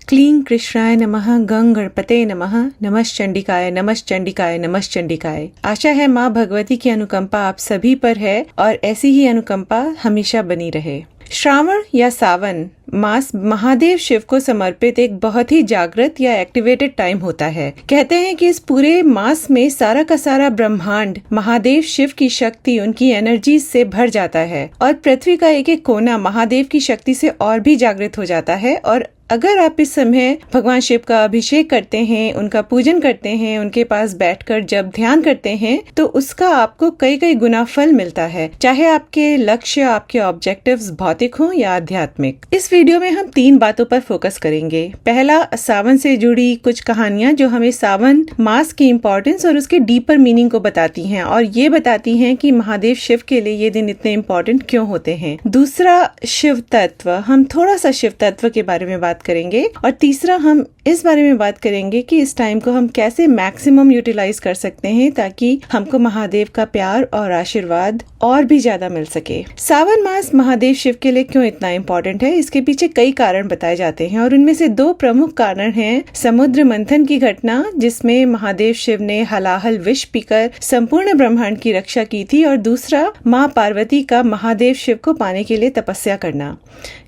क्लीं कृष्णाय नमः, गं गणपते नमः, नमश्चंडिकाय नमश्चंडिकाय नमश्चंडिकाय। आशा है माँ भगवती की अनुकंपा आप सभी पर है और ऐसी ही अनुकंपा हमेशा बनी रहे। श्रावण या सावन मास महादेव शिव को समर्पित एक बहुत ही जागृत या एक्टिवेटेड टाइम होता है। कहते हैं कि इस पूरे मास में सारा का सारा ब्रह्मांड महादेव शिव की शक्ति, उनकी एनर्जी से भर जाता है और पृथ्वी का एक एक कोना महादेव की शक्ति से और भी जागृत हो जाता है। और अगर आप इस समय भगवान शिव का अभिषेक करते हैं, उनका पूजन करते हैं, उनके पास बैठकर जब ध्यान करते हैं तो उसका आपको कई कई गुना फल मिलता है, चाहे आपके लक्ष्य, आपके ऑब्जेक्टिव्स भौतिक हों या आध्यात्मिक। इस वीडियो में हम 3 बातों पर फोकस करेंगे। पहला, सावन से जुड़ी कुछ कहानियां जो हमें सावन मास की इम्पोर्टेंस और उसके डीपर मीनिंग को बताती हैं और ये बताती हैं कि महादेव शिव के लिए ये दिन इतने इम्पोर्टेंट क्यों होते हैं। दूसरा, शिव तत्व, हम थोड़ा सा शिव तत्व के बारे में बात करेंगे। और तीसरा, हम इस बारे में बात करेंगे कि इस टाइम को हम कैसे मैक्सिमम यूटिलाइज कर सकते हैं ताकि हमको महादेव का प्यार और आशीर्वाद और भी ज्यादा मिल सके। सावन मास महादेव शिव के लिए क्यों इतना इम्पोर्टेंट है, इसके पीछे कई कारण बताए जाते हैं और उनमें से 2 प्रमुख कारण हैं। समुद्र मंथन की घटना, जिसमें महादेव शिव ने हलाहल विष पीकर संपूर्ण ब्रह्मांड की रक्षा की थी, और दूसरा, माँ पार्वती का महादेव शिव को पाने के लिए तपस्या करना।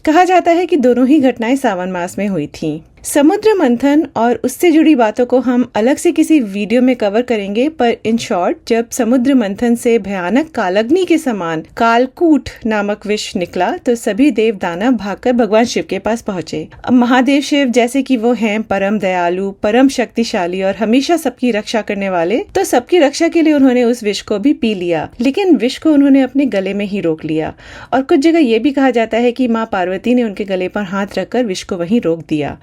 कहा जाता है कि दोनों ही घटनाएं सावन मास में हुई थी। समुद्र मंथन और उससे जुड़ी बातों को हम अलग से किसी वीडियो में कवर करेंगे, पर इन शॉर्ट, जब समुद्र मंथन से भयानक कालअग्नि के समान कालकूट नामक विष निकला तो सभी देव दानव भागकर भगवान शिव के पास पहुंचे। अब महादेव शिव जैसे कि वो हैं परम दयालु, परम शक्तिशाली और हमेशा सबकी रक्षा करने वाले, तो सबकी रक्षा के लिए उन्होंने उस विष को भी पी लिया, लेकिन विष को उन्होंने अपने गले में ही रोक लिया। और कुछ जगह ये भी कहा जाता है कि माँ पार्वती ने उनके गले पर हाथ रखकर विष को वहीं रोक दिया।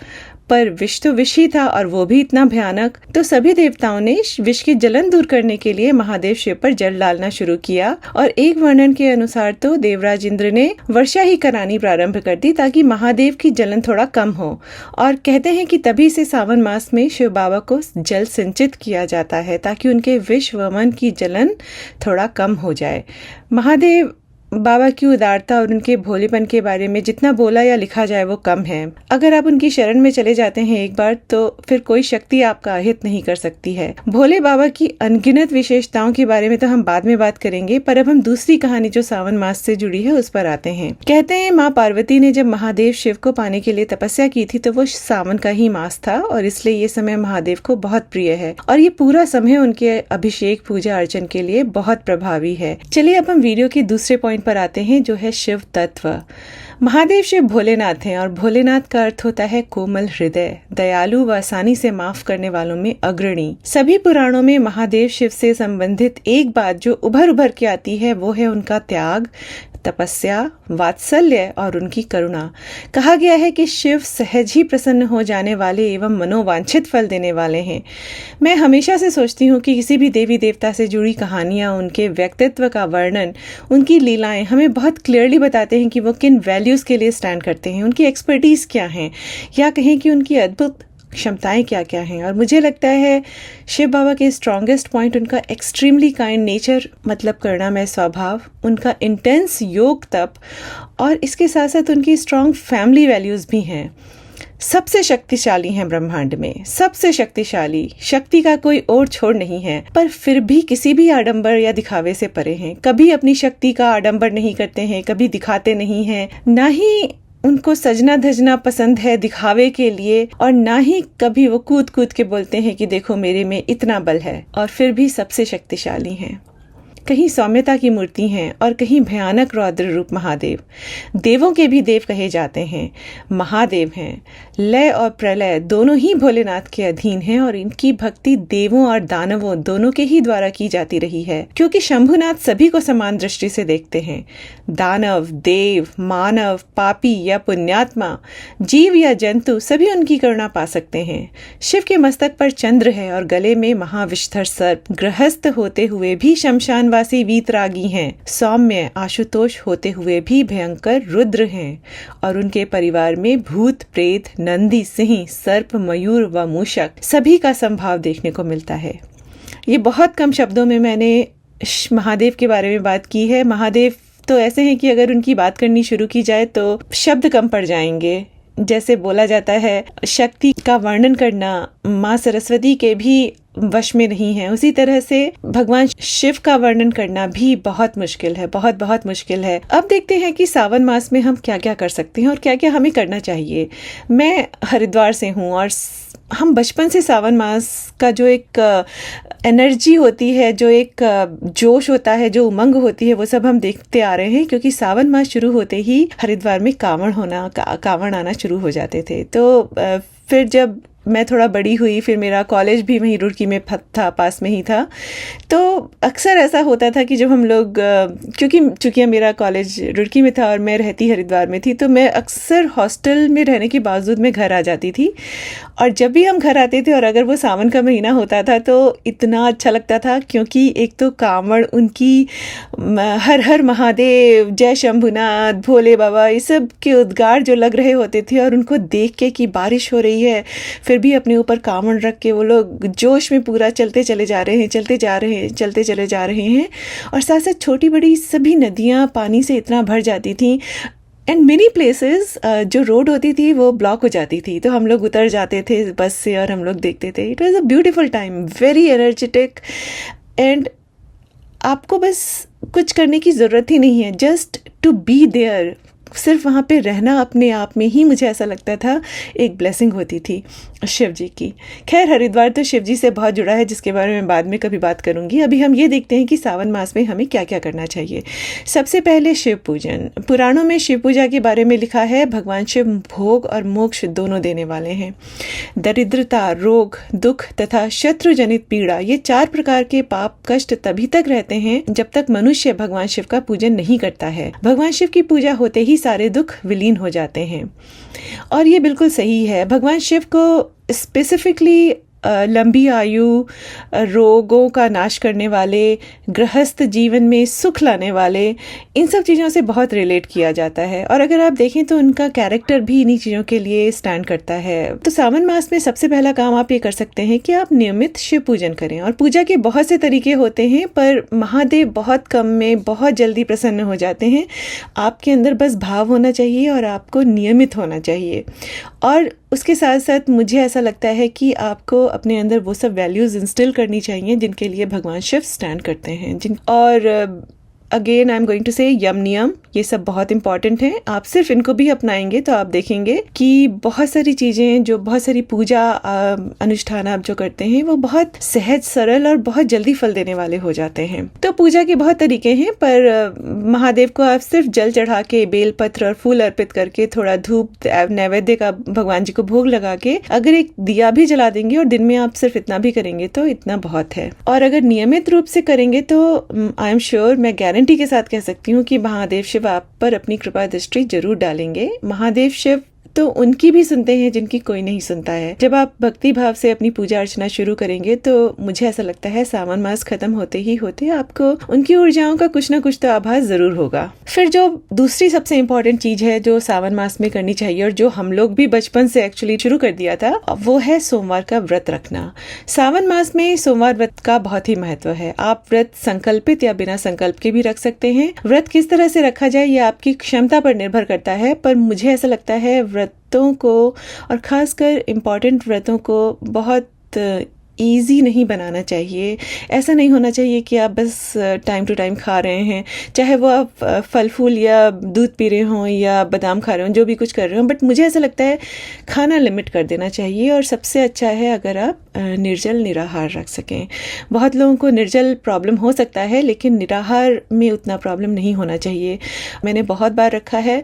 पर विष तो विष ही था और वो भी इतना भयानक, तो सभी देवताओं ने विष की जलन दूर करने के लिए महादेव शिव पर जल डालना शुरू किया। और एक वर्णन के अनुसार तो देवराज इंद्र ने वर्षा ही करानी प्रारंभ कर दी ताकि महादेव की जलन थोड़ा कम हो। और कहते हैं कि तभी से सावन मास में शिव बाबा को जल सिंचित किया जाता है ताकि उनके विष वमन की जलन थोड़ा कम हो जाए। महादेव बाबा की उदारता और उनके भोलेपन के बारे में जितना बोला या लिखा जाए वो कम है। अगर आप उनकी शरण में चले जाते हैं एक बार, तो फिर कोई शक्ति आपका अहित नहीं कर सकती है। भोले बाबा की अनगिनत विशेषताओं के बारे में तो हम बाद में बात करेंगे, पर अब हम दूसरी कहानी जो सावन मास से जुड़ी है उस पर आते हैं। कहते हैं माँ पार्वती ने जब महादेव शिव को पाने के लिए तपस्या की थी तो वो सावन का ही मास था और इसलिए ये समय महादेव को बहुत प्रिय है और ये पूरा समय उनके अभिषेक, पूजा अर्चन के लिए बहुत प्रभावी है। चलिए अब हम वीडियो के दूसरे पॉइंट पर आते हैं, जो है शिव तत्व। महादेव शिव भोलेनाथ हैं और भोलेनाथ का अर्थ होता है कोमल हृदय, दयालु व आसानी से माफ करने वालों में अग्रणी। सभी पुराणों में महादेव शिव से संबंधित एक बात जो उभर के आती है वो है उनका त्याग, तपस्या, वात्सल्य और उनकी करुणा। कहा गया है कि शिव सहज ही प्रसन्न हो जाने वाले एवं मनोवांछित फल देने वाले हैं। मैं हमेशा से सोचती हूँ कि किसी भी देवी देवता से जुड़ी कहानियाँ, उनके व्यक्तित्व का वर्णन, उनकी लीलाएं हमें बहुत क्लियरली बताते हैं कि वो किन वैल्यूज के लिए स्टैंड करते हैं, उनकी एक्सपर्टीज क्या है, या कहें कि उनकी अद्भुत क्षमताएं क्या क्या हैं। और मुझे लगता है शिव बाबा के स्ट्रॉन्गेस्ट पॉइंट उनका एक्सट्रीमली काइंड नेचर, मतलब करुणामय स्वभाव, उनका इंटेंस योग तप और इसके साथ साथ उनकी स्ट्रॉन्ग फैमिली वैल्यूज भी हैं। सबसे शक्तिशाली हैं ब्रह्मांड में, सबसे शक्तिशाली, शक्ति का कोई और छोर नहीं है, पर फिर भी किसी भी आडंबर या दिखावे से परे हैं। कभी अपनी शक्ति का आडंबर नहीं करते हैं, कभी दिखाते नहीं हैं, ना ही उनको सजना धजना पसंद है दिखावे के लिए, और ना ही कभी वो कूद कूद के बोलते हैं कि देखो मेरे में इतना बल है, और फिर भी सबसे शक्तिशाली हैं। कहीं सौम्यता की मूर्ति हैं और कहीं भयानक रौद्र रूप महादेव। देवों के भी देव कहे जाते हैं, महादेव हैं। लय और प्रलय दोनों ही भोलेनाथ के अधीन हैं और इनकी भक्ति देवों और दानवों दोनों के ही द्वारा की जाती रही है, क्योंकि शंभुनाथ सभी को समान दृष्टि से देखते हैं। दानव, देव, मानव, पापी या पुण्यात्मा, जीव या जंतु सभी उनकी करुणा पा सकते हैं। शिव के मस्तक पर चंद्र है और गले में महाविषधर सर्प, गृहस्थ होते हुए भी शमशान वासी वीतरागी हैं। सौम्य आशुतोष होते हुए भी भयंकर रुद्र हैं और उनके परिवार में भूत, प्रेत, नंदी, सिंह, सर्प, मयूर व मूषक सभी का संभाव देखने को मिलता है। ये बहुत कम शब्दों में मैंने महादेव के बारे में बात की है। महादेव तो ऐसे हैं कि अगर उनकी बात करनी शुरू की जाए तो शब्द कम पड़ जाएंगे। जैसे बोला जाता है शक्ति का वर्णन करना माँ सरस्वती के भी वश में नहीं है, उसी तरह से भगवान शिव का वर्णन करना भी बहुत मुश्किल है, बहुत बहुत मुश्किल है। अब देखते हैं कि सावन मास में हम क्या क्या कर सकते हैं और क्या क्या हमें करना चाहिए। मैं हरिद्वार से हूँ और हम बचपन से सावन मास का जो एक एनर्जी होती है, जो एक जोश होता है, जो उमंग होती है, वो सब हम देखते आ रहे हैं, क्योंकि सावन मास शुरू होते ही हरिद्वार में कांवड़ आना शुरू हो जाते थे। तो फिर जब मैं थोड़ा बड़ी हुई, फिर मेरा कॉलेज भी वहीं रुड़की में था, पास में ही था, तो अक्सर ऐसा होता था कि जब हम लोग, चूँकि मेरा कॉलेज रुड़की में था और मैं रहती हरिद्वार में थी, तो मैं अक्सर हॉस्टल में रहने के बावजूद मैं घर आ जाती थी। और जब भी हम घर आते थे और अगर वो सावन का महीना होता था तो इतना अच्छा लगता था, क्योंकि एक तो कांवड़ उनकी हर हर महादेव, जय शंभुनाथ, भोले बाबा, ये सब के उद्गार जो लग रहे होते थे, और उनको देख के कि बारिश हो रही है, फिर भी अपने ऊपर कांवड़ रख के वो लोग जोश में पूरा चलते चले जा रहे हैं, चलते चले जा रहे हैं। और साथ साथ छोटी बड़ी सभी नदियाँ पानी से इतना भर जाती थी, एंड मेनी प्लेसेस जो रोड होती थी वो ब्लॉक हो जाती थी, तो हम लोग उतर जाते थे बस से और हम लोग देखते थे। It was a beautiful time, very energetic, and आपको बस कुछ करने की ज़रूरत ही नहीं है, जस्ट टू बी देयर। सिर्फ वहाँ पे रहना अपने आप में ही मुझे ऐसा लगता था एक ब्लेसिंग होती थी शिव जी की। खैर, हरिद्वार तो शिव जी से बहुत जुड़ा है, जिसके बारे में बाद में कभी बात करूँगी। अभी हम ये देखते हैं कि सावन मास में हमें क्या क्या करना चाहिए। सबसे पहले शिव पूजन। पुराणों में शिव पूजा के बारे में लिखा है, भगवान शिव भोग और मोक्ष दोनों देने वाले हैं। दरिद्रता, रोग, दुख तथा शत्रु जनित पीड़ा, ये 4 प्रकार के पाप कष्ट तभी तक रहते हैं जब तक मनुष्य भगवान शिव का पूजन नहीं करता है। भगवान शिव की पूजा होते ही सारे दुख विलीन हो जाते हैं, और ये बिल्कुल सही है। भगवान शिव को स्पेसिफिकली लंबी आयु, रोगों का नाश करने वाले, गृहस्थ जीवन में सुख लाने वाले, इन सब चीज़ों से बहुत रिलेट किया जाता है। और अगर आप देखें तो उनका कैरेक्टर भी इन्हीं चीज़ों के लिए स्टैंड करता है। तो सावन मास में सबसे पहला काम आप ये कर सकते हैं कि आप नियमित शिव पूजन करें। और पूजा के बहुत से तरीके होते हैं, पर महादेव बहुत कम में बहुत जल्दी प्रसन्न हो जाते हैं। आपके अंदर बस भाव होना चाहिए और आपको नियमित होना चाहिए। और उसके साथ साथ मुझे ऐसा लगता है कि आपको अपने अंदर वो सब वैल्यूज़ इंस्टिल करनी चाहिए जिनके लिए भगवान शिव स्टैंड करते हैं। और again I am going to say यम नियम, ये सब बहुत इंपॉर्टेंट हैं। आप सिर्फ इनको भी अपनाएंगे तो आप देखेंगे कि बहुत सारी चीज़ें, जो बहुत सारी पूजा अनुष्ठान आप जो करते हैं, वो बहुत सहज, सरल और बहुत जल्दी फल देने वाले हो जाते हैं। तो पूजा के बहुत तरीके हैं, पर महादेव को आप सिर्फ जल चढ़ा के, बेलपत्र और फूल अर्पित करके, थोड़ा धूप नैवेद्य का भगवान जी को भोग लगा के, अगर एक दिया भी जला देंगे और दिन में आप सिर्फ इतना भी करेंगे तो इतना बहुत है। और अगर नियमित रूप से करेंगे तो आई एम श्योर, मैं गारंटी के साथ कह सकती हूँ कि महादेव शिव आप पर अपनी कृपा दृष्टि जरूर डालेंगे। महादेव शिव तो उनकी भी सुनते हैं जिनकी कोई नहीं सुनता है। जब आप भक्ति भाव से अपनी पूजा अर्चना शुरू करेंगे तो मुझे ऐसा लगता है सावन मास खत्म होते ही होते आपको उनकी ऊर्जाओं का कुछ ना कुछ तो आभास जरूर होगा। फिर जो दूसरी सबसे इम्पोर्टेंट चीज है जो सावन मास में करनी चाहिए, और जो हम लोग भी बचपन से एक्चुअली शुरू कर दिया था, वो है सोमवार का व्रत रखना। सावन मास में सोमवार व्रत का बहुत ही महत्व है। आप व्रत संकल्पित या बिना संकल्प के भी रख सकते हैं। व्रत किस तरह से रखा जाए ये आपकी क्षमता पर निर्भर करता है, पर मुझे ऐसा लगता है व्रतों को, और खासकर इम्पॉर्टेंट व्रतों को, बहुत ईजी नहीं बनाना चाहिए। ऐसा नहीं होना चाहिए कि आप बस टाइम टू टाइम खा रहे हैं, चाहे वो आप फल फूल या दूध पी रहे हों या बादाम खा रहे हों, जो भी कुछ कर रहे हों, बट मुझे ऐसा लगता है खाना लिमिट कर देना चाहिए। और सबसे अच्छा है अगर आप निर्जल निराहार रख सकें। बहुत लोगों को निर्जल प्रॉब्लम हो सकता है, लेकिन निराहार में उतना प्रॉब्लम नहीं होना चाहिए। मैंने बहुत बार रखा है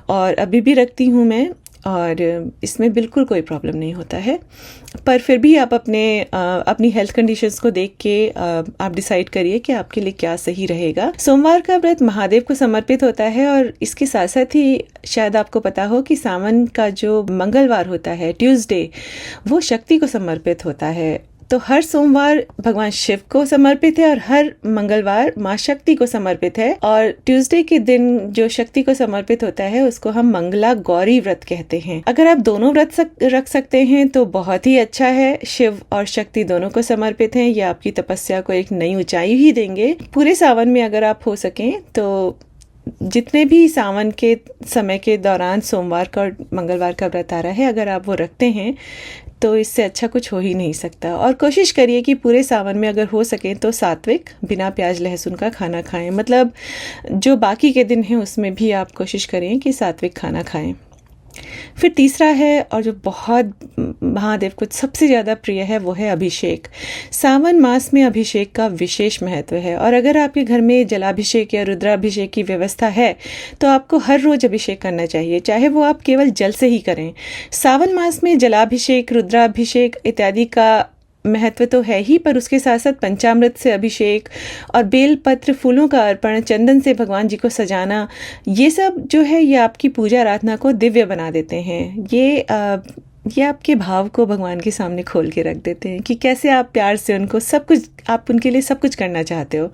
और अभी भी रखती हूँ मैं, और इसमें बिल्कुल कोई प्रॉब्लम नहीं होता है। पर फिर भी आप अपनी हेल्थ कंडीशंस को देख के आप डिसाइड करिए कि आपके लिए क्या सही रहेगा। सोमवार का व्रत महादेव को समर्पित होता है, और इसके साथ साथ ही शायद आपको पता हो कि सावन का जो मंगलवार होता है, ट्यूसडे, वो शक्ति को समर्पित होता है। तो हर सोमवार भगवान शिव को समर्पित है और हर मंगलवार माँ शक्ति को समर्पित है। और ट्यूसडे के दिन जो शक्ति को समर्पित होता है उसको हम मंगला गौरी व्रत कहते हैं। अगर आप दोनों व्रत रख सकते हैं तो बहुत ही अच्छा है। शिव और शक्ति दोनों को समर्पित हैं, ये आपकी तपस्या को एक नई ऊंचाई ही देंगे। पूरे सावन में अगर आप हो सकें तो जितने भी सावन के समय के दौरान सोमवार का और मंगलवार का व्रत आ रहा है, अगर आप वो रखते हैं तो इससे अच्छा कुछ हो ही नहीं सकता। और कोशिश करिए कि पूरे सावन में अगर हो सके तो सात्विक बिना प्याज लहसुन का खाना खाएं। मतलब जो बाकी के दिन हैं उसमें भी आप कोशिश करें कि सात्विक खाना खाएं। फिर तीसरा है, और जो बहुत महादेव को सबसे ज़्यादा प्रिय है, वो है अभिषेक। सावन मास में अभिषेक का विशेष महत्व है, और अगर आपके घर में जलाभिषेक या रुद्राभिषेक की व्यवस्था है तो आपको हर रोज अभिषेक करना चाहिए, चाहे वो आप केवल जल से ही करें। सावन मास में जलाभिषेक, रुद्राभिषेक इत्यादि का महत्व तो है ही, पर उसके साथ साथ पंचामृत से अभिषेक और बेल पत्र फूलों का अर्पण, चंदन से भगवान जी को सजाना, ये सब जो है ये आपकी पूजा आराधना को दिव्य बना देते हैं। ये आपके भाव को भगवान के सामने खोल के रख देते हैं कि कैसे आप प्यार से उनको सब कुछ, आप उनके लिए सब कुछ करना चाहते हो।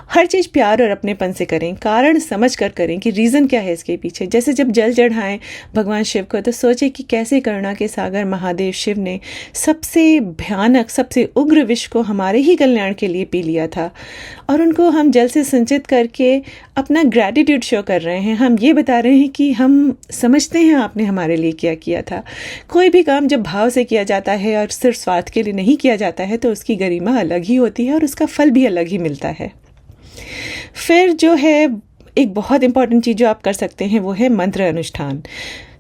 हर चीज़ प्यार और अपनेपन से करें, कारण समझ कर करें कि रीज़न क्या है इसके पीछे। जैसे जब जल चढ़ाएं भगवान शिव को तो सोचें कि कैसे करुणा के सागर महादेव शिव ने सबसे भयानक, सबसे उग्र विष को हमारे ही कल्याण के लिए पी लिया था, और उनको हम जल से सिंचित करके अपना ग्रैटिट्यूड शो कर रहे हैं। हम ये बता रहे हैं कि हम समझते हैं आपने हमारे लिए क्या किया था। कोई भी काम जब भाव से किया जाता है और सिर्फ स्वार्थ के लिए नहीं किया जाता है तो उसकी गरिमा अलग ही होती है और उसका फल भी अलग ही मिलता है। फिर जो है एक बहुत इंपॉर्टेंट चीज़ जो आप कर सकते हैं वो है मंत्र अनुष्ठान।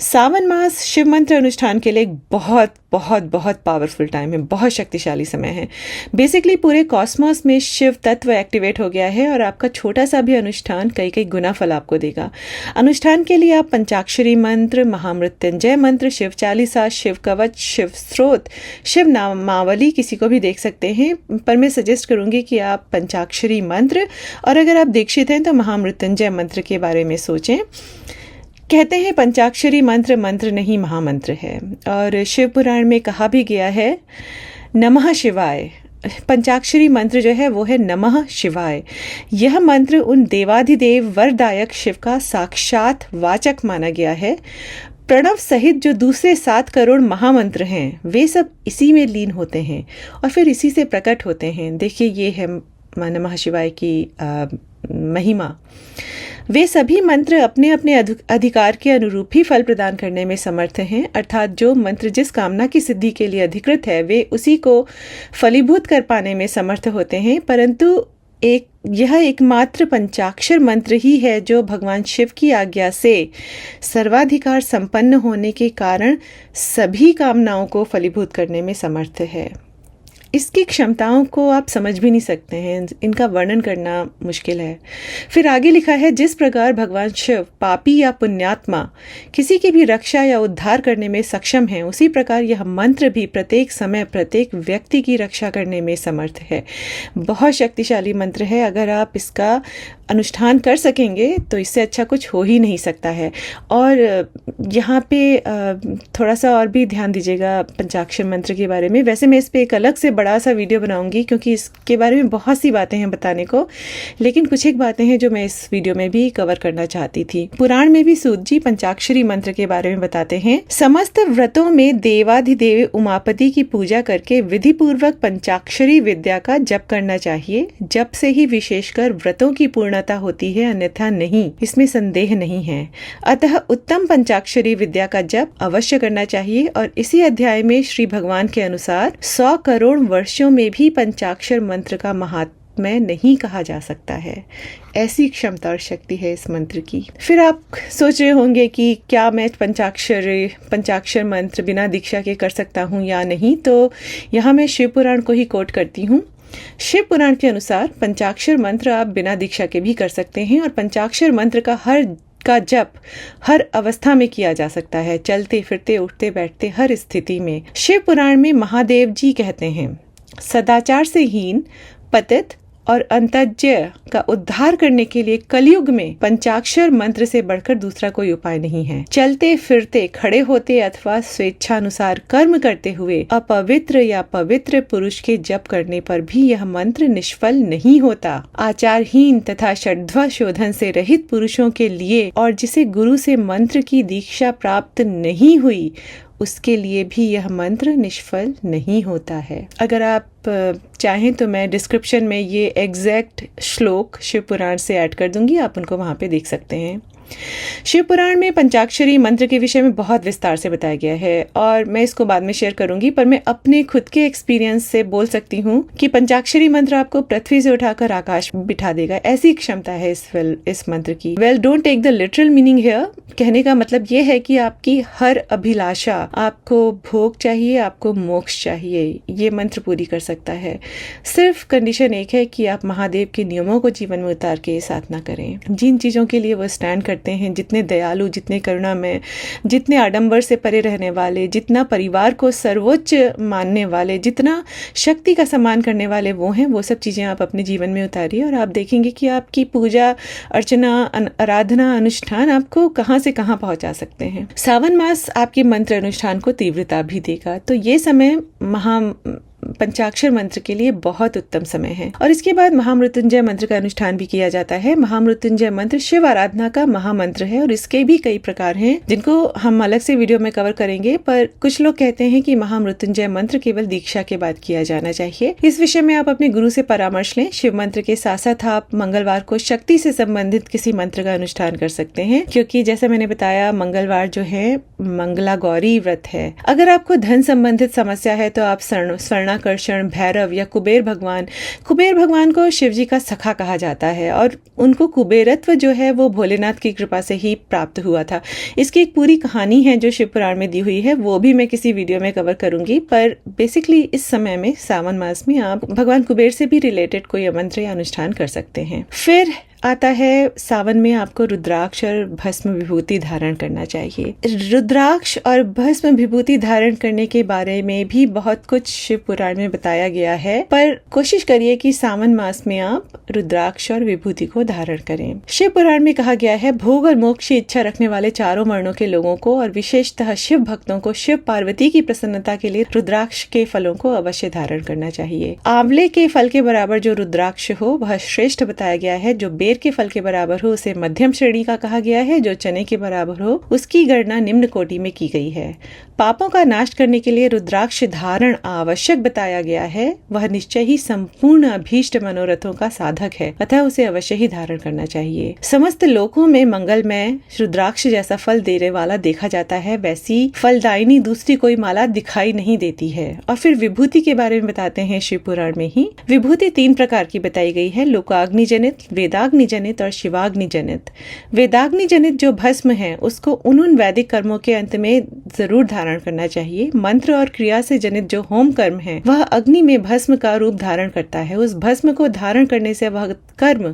सावन मास शिव मंत्र अनुष्ठान के लिए एक बहुत बहुत बहुत पावरफुल टाइम है, बहुत शक्तिशाली समय है। बेसिकली पूरे कॉस्मोस में शिव तत्व एक्टिवेट हो गया है और आपका छोटा सा भी अनुष्ठान कई कई गुना फल आपको देगा। अनुष्ठान के लिए आप पंचाक्षरी मंत्र, महामृत्युंजय मंत्र, शिव चालीसा, शिव कवच, शिव स्त्रोत, शिव नामावली किसी को भी देख सकते हैं, पर मैं सजेस्ट करूँगी कि आप पंचाक्षरी मंत्र, और अगर आप दीक्षित हैं तो महामृत्युंजय मंत्र के बारे में सोचें। कहते हैं पंचाक्षरी मंत्र मंत्र नहीं महामंत्र है, और शिव पुराण में कहा भी गया है नमः शिवाय। पंचाक्षरी मंत्र जो है वो है नमः शिवाय। यह मंत्र उन देवाधिदेव वरदायक शिव का साक्षात वाचक माना गया है। प्रणव सहित जो दूसरे 7 करोड़ महामंत्र हैं वे सब इसी में लीन होते हैं और फिर इसी से प्रकट होते हैं। देखिए ये है नमः शिवाय की महिमा। वे सभी मंत्र अपने अपने अधिकार के अनुरूप ही फल प्रदान करने में समर्थ हैं, अर्थात जो मंत्र जिस कामना की सिद्धि के लिए अधिकृत है वे उसी को फलीभूत कर पाने में समर्थ होते हैं। परंतु यह एकमात्र पंचाक्षर मंत्र ही है जो भगवान शिव की आज्ञा से सर्वाधिकार संपन्न होने के कारण सभी कामनाओं को फलीभूत करने में समर्थ है। इसकी क्षमताओं को आप समझ भी नहीं सकते हैं, इनका वर्णन करना मुश्किल है। फिर आगे लिखा है, जिस प्रकार भगवान शिव पापी या पुण्यात्मा किसी की भी रक्षा या उद्धार करने में सक्षम है, उसी प्रकार यह मंत्र भी प्रत्येक समय प्रत्येक व्यक्ति की रक्षा करने में समर्थ है। बहुत शक्तिशाली मंत्र है। अगर आप इसका अनुष्ठान कर सकेंगे तो इससे अच्छा कुछ हो ही नहीं सकता है। और यहाँ पे थोड़ा सा और भी ध्यान दीजिएगा पंचाक्षर मंत्र के बारे में। वैसे मैं इस पे एक अलग से बड़ा सा वीडियो बनाऊंगी क्योंकि इसके बारे में बहुत सी बातें हैं बताने को, लेकिन कुछ एक बातें हैं जो मैं इस वीडियो में भी कवर करना चाहती थी। पुराण में भी सूत जी पंचाक्षरी मंत्र के बारे में बताते हैं, समस्त व्रतों में देवाधिदेव उमापति की पूजा करके विधि पूर्वक पंचाक्षरी विद्या का जप करना चाहिए। जप से ही विशेषकर व्रतों की पूर्णता होती है, अन्यथा नहीं, इसमें संदेह नहीं है। अतः उत्तम पंचाक्षरी विद्या का जप अवश्य करना चाहिए। और इसी अध्याय में श्री भगवान के अनुसार 100 करोड़ वर्षों में भी पंचाक्षर मंत्र का महात्म्य नहीं कहा जा सकता है। ऐसी क्षमता और शक्ति है इस मंत्र की। फिर आप सोच रहे होंगे कि क्या मैं पंचाक्षर मंत्र बिना दीक्षा के कर सकता हूँ या नहीं, तो यहाँ मैं शिव पुराण को ही कोट करती हूँ। शिव पुराण के अनुसार पंचाक्षर मंत्र आप बिना दीक्षा के भी कर सकते हैं और पंचाक्षर मंत्र का जप हर अवस्था में किया जा सकता है, चलते फिरते उठते बैठते हर स्थिति में। शिव पुराण में महादेव जी कहते हैं, सदाचार से हीन, पतित और अंतज्ञ का उद्धार करने के लिए कलयुग में पंचाक्षर मंत्र से बढ़कर दूसरा कोई उपाय नहीं है। चलते फिरते, खड़े होते अथवा स्वेच्छानुसार कर्म करते हुए अपवित्र या पवित्र पुरुष के जप करने पर भी यह मंत्र निष्फल नहीं होता। आचारहीन तथा षड्व शोधन से रहित पुरुषों के लिए और जिसे गुरु से मंत्र की दीक्षा प्राप्त नहीं हुई उसके लिए भी यह मंत्र निष्फल नहीं होता है। अगर आप चाहें तो मैं डिस्क्रिप्शन में ये एग्जैक्ट श्लोक शिव पुराण से ऐड कर दूंगी, आप उनको वहाँ पे देख सकते हैं। शिव पुराण में पंचाक्षरी मंत्र के विषय में बहुत विस्तार से बताया गया है और मैं इसको बाद में शेयर करूंगी, पर मैं अपने खुद के एक्सपीरियंस से बोल सकती हूँ कि पंचाक्षरी मंत्र आपको पृथ्वी से उठाकर आकाश बिठा देगा, ऐसी क्षमता है इस मंत्र की। Well, don't take the literal meaning here. कहने का मतलब ये है कि आपकी हर अभिलाषा, आपको भोग चाहिए, आपको मोक्ष चाहिए, ये मंत्र पूरी कर सकता है। सिर्फ कंडीशन एक है कि आप महादेव के नियमों को जीवन में उतार के साधना करें। जिन चीजों के लिए वो स्टैंड करते हैं, जितने दयालु, जितने करुणामय, जितने आडंबर से परे रहने वाले, जितना परिवार को सर्वोच्च मानने वाले, जितना शक्ति का सम्मान करने वाले वो हैं, वो सब चीजें आप अपने जीवन में उतारिए और आप देखेंगे कि आपकी पूजा अर्चना, आराधना, अनुष्ठान आपको कहां से कहां पहुंचा सकते हैं। सावन मास आपके मंत्र अनुष्ठान को तीव्रता भी देगा, तो ये समय पंचाक्षर मंत्र के लिए बहुत उत्तम समय है। और इसके बाद महामृत्युंजय मंत्र का अनुष्ठान भी किया जाता है। महामृत्युंजय मंत्र शिव आराधना का महामंत्र है और इसके भी कई प्रकार हैं जिनको हम अलग से वीडियो में कवर करेंगे, पर कुछ लोग कहते हैं कि महामृत्युंजय मंत्र केवल दीक्षा के बाद किया जाना चाहिए। इस विषय में आप अपने गुरु से परामर्श लें। शिव मंत्र के साथ साथ आप मंगलवार को शक्ति से संबंधित किसी मंत्र का अनुष्ठान कर सकते हैं, क्योंकि जैसा मैंने बताया मंगलवार जो है मंगला गौरी व्रत है। अगर आपको धन संबंधित समस्या है तो आप स्वर्णाकर्षण, भैरव या कुबेर भगवान को शिव जी का सखा कहा जाता है और उनको कुबेरत्व जो है वो भोलेनाथ की कृपा से ही प्राप्त हुआ था। इसकी एक पूरी कहानी है जो शिव पुराण में दी हुई है, वो भी मैं किसी वीडियो में कवर करूंगी। पर बेसिकली इस समय में सावन मास में आप भगवान कुबेर से भी रिलेटेड कोई मंत्र या अनुष्ठान कर सकते हैं। फिर आता है सावन में आपको रुद्राक्ष और भस्म विभूति धारण करना चाहिए। रुद्राक्ष और भस्म विभूति धारण करने के बारे में भी बहुत कुछ शिव पुराण में बताया गया है, पर कोशिश करिए कि सावन मास में आप रुद्राक्ष और विभूति को धारण करें। शिव पुराण में कहा गया है भोग और मोक्ष की इच्छा रखने वाले चारों वर्णों के लोगों को और विशेषतः शिव भक्तों को शिव पार्वती की प्रसन्नता के लिए रुद्राक्ष के फलों को अवश्य धारण करना चाहिए। आंवले के फल के बराबर जो रुद्राक्ष हो वह श्रेष्ठ बताया गया है। जो बेर के फल के बराबर हो उसे मध्यम श्रेणी का कहा गया है। जो चने के बराबर हो उसकी गणना निम्न कोटि में की गई है। पापों का नाश करने के लिए रुद्राक्ष धारण आवश्यक बताया गया है। वह निश्चय ही संपूर्ण अभीष्ट मनोरथों का साधक है, अतः उसे अवश्य ही धारण करना चाहिए। समस्त लोकों में मंगलमय रुद्राक्ष जैसा फल देने वाला देखा जाता है, वैसी फलदायिनी दूसरी कोई माला दिखाई नहीं देती है। और फिर विभूति के बारे में बताते हैं शिव पुराण में ही। विभूति 3 प्रकार की बताई गई है, लोकाग्नि जनित, वेदाग्नि जनित और शिवाग्नि जनित। वेदाग्नि जनित जो भस्म है उसको उन वैदिक कर्मों के अंत में जरूर धारण करना चाहिए। मंत्र और क्रिया से जनित जो होम कर्म है वह अग्नि में भस्म का रूप धारण करता है। उस भस्म को धारण करने से वह कर्म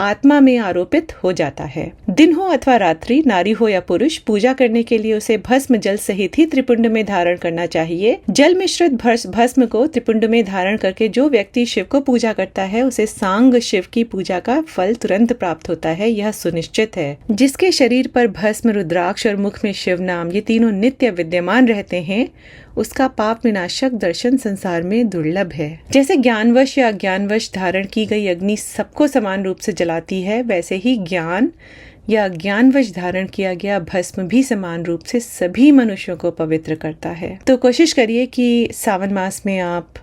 आत्मा में आरोपित हो जाता है। दिन हो अथवा रात्रि, नारी हो या पुरुष, पूजा करने के लिए उसे भस्म जल सहित ही त्रिपुंड में धारण करना चाहिए। जल मिश्रित भस्म को त्रिपुंड में धारण करके जो व्यक्ति शिव को पूजा करता है उसे सांग शिव की पूजा का फल तुरंत प्राप्त होता है, यह सुनिश्चित है। जिसके शरीर पर भस्म, रुद्राक्ष और मुख में शिव नाम ये तीनों नित्य विद्यमान रहते हैं उसका पाप विनाशक दर्शन संसार में दुर्लभ है। जैसे ज्ञानवश या अज्ञानवश धारण की गई अग्नि सबको समान रूप से जलाती है, वैसे ही ज्ञान या अज्ञानवश धारण किया गया भस्म भी समान रूप से सभी मनुष्यों को पवित्र करता है। तो कोशिश करिए कि सावन मास में आप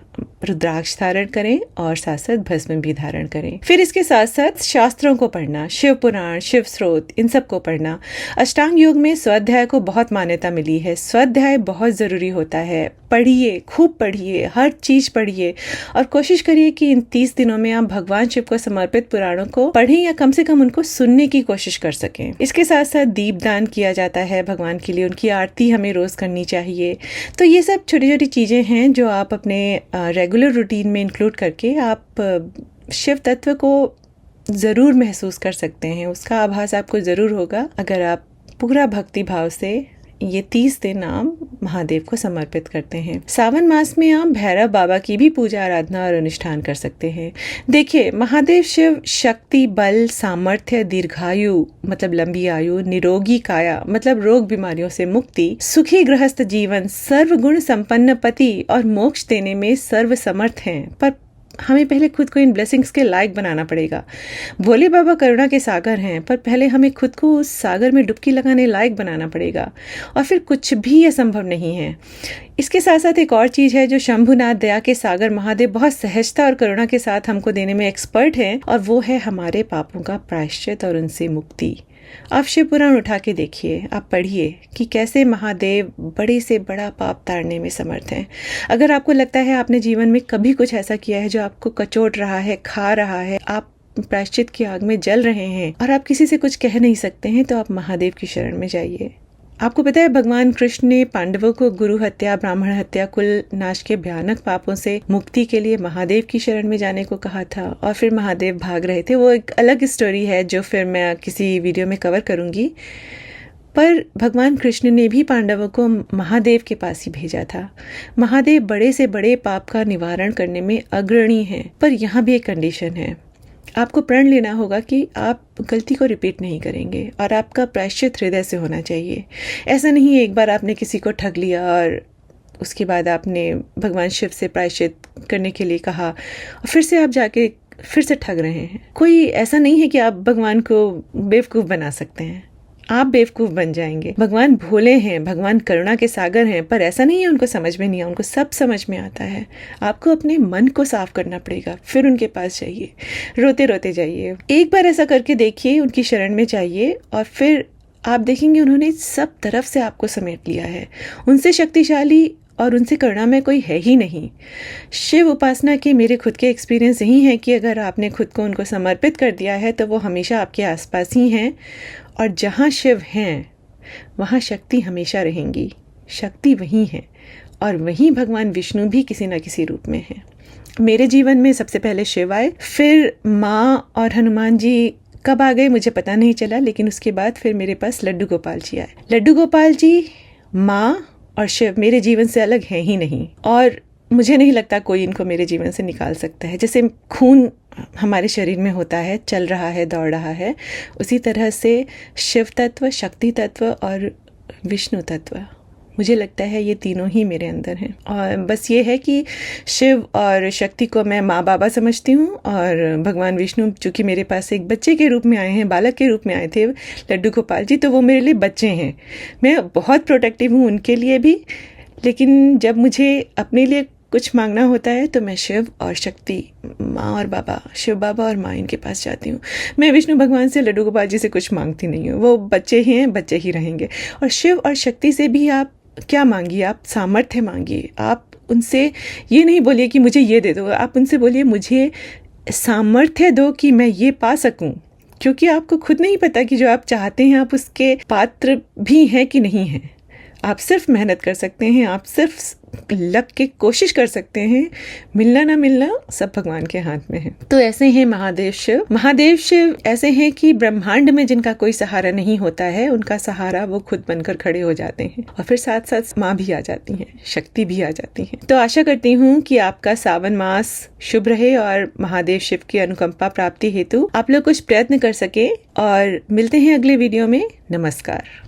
रुद्राक्ष धारण करें और साथ साथ भस्म भी धारण करें। फिर इसके साथ साथ शास्त्रों को पढ़ना, शिव पुराण, शिव स्रोत, इन सब को पढ़ना। अष्टांग योग में स्वाध्याय को बहुत मान्यता मिली है। स्वाध्याय बहुत जरूरी होता है। पढ़िए, खूब पढ़िए, हर चीज पढ़िए और कोशिश करिए कि इन 30 दिनों में आप भगवान शिव को समर्पित पुराणों को पढ़ें या कम से कम उनको सुनने की कोशिश कर सकें। इसके साथ साथ दीपदान किया जाता है भगवान के लिए, उनकी आरती हमें रोज करनी चाहिए। तो ये सब छोटी छोटी चीजें हैं जो आप अपने रेगुलर रूटीन में इंक्लूड करके आप शिव तत्व को जरूर महसूस कर सकते हैं। उसका आभास आपको जरूर होगा अगर आप पूरा भक्ति भाव से ये 30 दिन आप महादेव को समर्पित करते हैं। सावन मास में आप भैरव बाबा की भी पूजा, आराधना और अनुष्ठान कर सकते हैं। देखिए, महादेव शिव शक्ति, बल, सामर्थ्य, दीर्घायु मतलब लंबी आयु, निरोगी काया मतलब रोग बीमारियों से मुक्ति, सुखी गृहस्थ जीवन, सर्वगुण संपन्न पति और मोक्ष देने में सर्व समर्थ हैं। पर हमें पहले खुद को इन ब्लेसिंग्स के लायक बनाना पड़ेगा। भोले बाबा करुणा के सागर हैं, पर पहले हमें खुद को उस सागर में डुबकी लगाने लायक बनाना पड़ेगा, और फिर कुछ भी असंभव नहीं है। इसके साथ साथ एक और चीज़ है जो शंभुनाथ दया के सागर महादेव बहुत सहजता और करुणा के साथ हमको देने में एक्सपर्ट हैं, और वो है हमारे पापों का प्रायश्चित और उनसे मुक्ति। आप शिव पुराण उठा के देखिए, आप पढ़िए कि कैसे महादेव बड़े से बड़ा पाप तारने में समर्थ हैं। अगर आपको लगता है आपने जीवन में कभी कुछ ऐसा किया है जो आपको कचोट रहा है, खा रहा है, आप प्रायश्चित की आग में जल रहे हैं और आप किसी से कुछ कह नहीं सकते हैं, तो आप महादेव की शरण में जाइए। आपको पता है भगवान कृष्ण ने पांडवों को गुरु हत्या, ब्राह्मण हत्या, कुल नाश के भयानक पापों से मुक्ति के लिए महादेव की शरण में जाने को कहा था, और फिर महादेव भाग रहे थे। वो एक अलग स्टोरी है जो फिर मैं किसी वीडियो में कवर करूंगी। पर भगवान कृष्ण ने भी पांडवों को महादेव के पास ही भेजा था। महादेव बड़े से बड़े पाप का निवारण करने में अग्रणी हैं, पर यहाँ भी एक कंडीशन है। आपको प्रण लेना होगा कि आप गलती को रिपीट नहीं करेंगे, और आपका प्रायश्चित हृदय से होना चाहिए। ऐसा नहीं एक बार आपने किसी को ठग लिया और उसके बाद आपने भगवान शिव से प्रायश्चित करने के लिए कहा और फिर से आप जाके फिर से ठग रहे हैं। कोई ऐसा नहीं है कि आप भगवान को बेवकूफ़ बना सकते हैं, आप बेवकूफ़ बन जाएंगे। भगवान भोले हैं, भगवान करुणा के सागर हैं, पर ऐसा नहीं है उनको समझ में नहीं है, उनको सब समझ में आता है। आपको अपने मन को साफ करना पड़ेगा, फिर उनके पास जाइए, रोते रोते जाइए। एक बार ऐसा करके देखिए, उनकी शरण में जाइए, और फिर आप देखेंगे उन्होंने सब तरफ से आपको समेट लिया है। उनसे शक्तिशाली और उनसे करुणा में कोई है ही नहीं। शिव उपासना के मेरे खुद के एक्सपीरियंस यही है कि अगर आपने खुद को उनको समर्पित कर दिया है तो वो हमेशा आपके आसपास ही हैं, और जहाँ शिव हैं वहाँ शक्ति हमेशा रहेंगी। शक्ति वहीं है, और वहीं भगवान विष्णु भी किसी न किसी रूप में हैं। मेरे जीवन में सबसे पहले शिव आए, फिर माँ और हनुमान जी कब आ गए मुझे पता नहीं चला, लेकिन उसके बाद फिर मेरे पास लड्डू गोपाल जी आए। लड्डू गोपाल जी, माँ और शिव मेरे जीवन से अलग हैं ही नहीं, और मुझे नहीं लगता कोई इनको मेरे जीवन से निकाल सकता है। जैसे खून हमारे शरीर में होता है, चल रहा है, दौड़ रहा है, उसी तरह से शिव तत्व, शक्ति तत्व और विष्णु तत्व, मुझे लगता है ये तीनों ही मेरे अंदर हैं। और बस ये है कि शिव और शक्ति को मैं माँ बाबा समझती हूँ, और भगवान विष्णु चूँकि मेरे पास एक बच्चे के रूप में आए हैं, बालक के रूप में आए थे लड्डू गोपाल जी, तो वो मेरे लिए बच्चे हैं। मैं बहुत प्रोटेक्टिव हूँ उनके लिए भी, लेकिन जब मुझे अपने लिए कुछ मांगना होता है तो मैं शिव और शक्ति, माँ और बाबा, शिव बाबा और माँ, इनके पास जाती हूँ। मैं विष्णु भगवान से, लड्डू गोपाल जी से कुछ मांगती नहीं हूँ, वो बच्चे ही हैं, बच्चे ही रहेंगे। और शिव और शक्ति से भी आप क्या मांगिए, आप सामर्थ्य मांगिए। आप उनसे ये नहीं बोलिए कि मुझे ये दे दो, आप उनसे बोलिए मुझे सामर्थ्य दो कि मैं ये पा सकूं, क्योंकि आपको खुद नहीं पता कि जो आप चाहते हैं आप उसके पात्र भी हैं कि नहीं हैं। आप सिर्फ मेहनत कर सकते हैं, आप सिर्फ लग के कोशिश कर सकते हैं। मिलना ना मिलना सब भगवान के हाथ में है। तो ऐसे हैं महादेव शिव। महादेव शिव ऐसे हैं कि ब्रह्मांड में जिनका कोई सहारा नहीं होता है, उनका सहारा वो खुद बनकर खड़े हो जाते हैं, और फिर साथ साथ माँ भी आ जाती हैं, शक्ति भी आ जाती है। तो आशा करती हूँ कि आपका सावन मास शुभ रहे, और महादेव शिव की अनुकंपा प्राप्ति हेतु आप लोग कुछ प्रयत्न कर सके। और मिलते हैं अगले वीडियो में। नमस्कार।